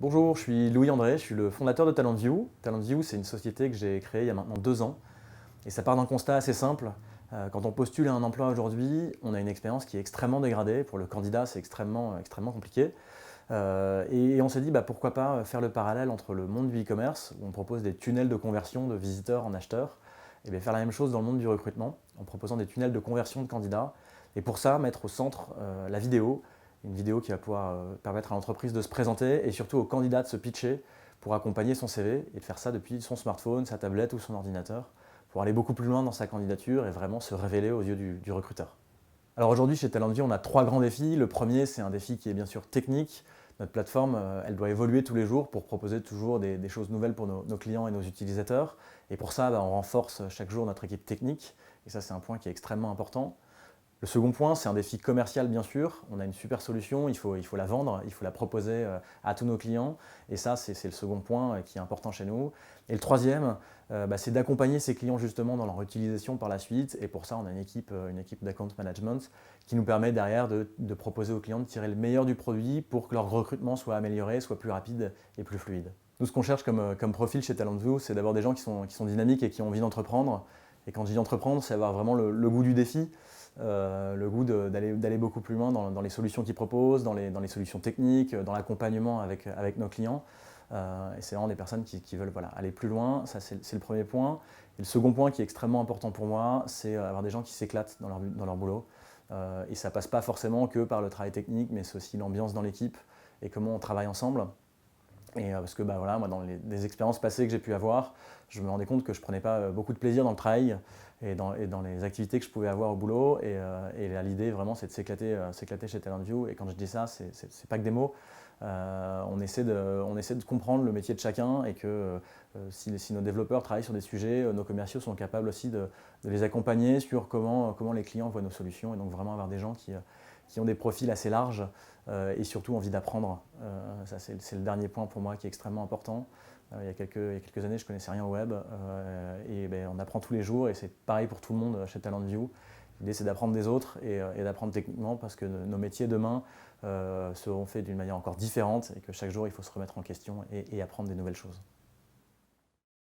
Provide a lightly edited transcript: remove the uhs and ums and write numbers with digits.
Bonjour, je suis Louis André, je suis le fondateur de TalentView. TalentView, c'est une société que j'ai créée il y a maintenant 2 ans. Et ça part d'un constat assez simple. Quand on postule à un emploi aujourd'hui, on a une expérience qui est extrêmement dégradée. Pour le candidat, c'est extrêmement compliqué. Et on s'est dit, pourquoi pas faire le parallèle entre le monde du e-commerce, où on propose des tunnels de conversion de visiteurs en acheteurs, et bien faire la même chose dans le monde du recrutement, en proposant des tunnels de conversion de candidats. Et pour ça, mettre au centre la vidéo, une vidéo qui va pouvoir permettre à l'entreprise de se présenter et surtout au candidat de se pitcher pour accompagner son CV et de faire ça depuis son smartphone, sa tablette ou son ordinateur, pour aller beaucoup plus loin dans sa candidature et vraiment se révéler aux yeux du recruteur. Alors aujourd'hui, chez TalentView, on a 3 grands défis. Le premier, c'est un défi qui est bien sûr technique. Notre plateforme, elle doit évoluer tous les jours pour proposer toujours des choses nouvelles pour nos clients et nos utilisateurs. Et pour ça, on renforce chaque jour notre équipe technique. Et ça, c'est un point qui est extrêmement important. Le second point, c'est un défi commercial, bien sûr. On a une super solution, il faut la vendre, il faut la proposer à tous nos clients. Et ça, c'est le second point qui est important chez nous. Et le troisième, c'est d'accompagner ces clients justement dans leur utilisation par la suite. Et pour ça, on a une équipe d'account management qui nous permet derrière de proposer aux clients de tirer le meilleur du produit pour que leur recrutement soit amélioré, soit plus rapide et plus fluide. Nous, ce qu'on cherche comme profil chez TalentView, c'est d'abord des gens qui sont dynamiques et qui ont envie d'entreprendre. Et quand je dis entreprendre, c'est avoir vraiment le goût du défi, le goût d'aller beaucoup plus loin dans les solutions qu'ils proposent, dans les solutions techniques, dans l'accompagnement avec nos clients. Et c'est vraiment des personnes qui veulent aller plus loin. Ça, c'est le premier point. Et le second point qui est extrêmement important pour moi, c'est avoir des gens qui s'éclatent dans leur boulot. Et ça passe pas forcément que par le travail technique, mais c'est aussi l'ambiance dans l'équipe et comment on travaille ensemble. Et parce que moi, dans les expériences passées que j'ai pu avoir, je me rendais compte que je ne prenais pas beaucoup de plaisir dans le travail et dans les activités que je pouvais avoir au boulot. Et l'idée vraiment, c'est de s'éclater chez TalentView. Et quand je dis ça, c'est pas que des mots. On essaie de comprendre le métier de chacun et que si nos développeurs travaillent sur des sujets, nos commerciaux sont capables aussi de les accompagner sur comment les clients voient nos solutions. Et donc vraiment avoir des gens qui ont des profils assez larges et surtout envie d'apprendre. Ça, c'est le dernier point pour moi qui est extrêmement important. Il y a quelques années, je ne connaissais rien au web et on apprend tous les jours et c'est pareil pour tout le monde chez TalentView. L'idée, c'est d'apprendre des autres et d'apprendre techniquement parce que nos métiers demain seront faits d'une manière encore différente et que chaque jour, il faut se remettre en question et apprendre des nouvelles choses.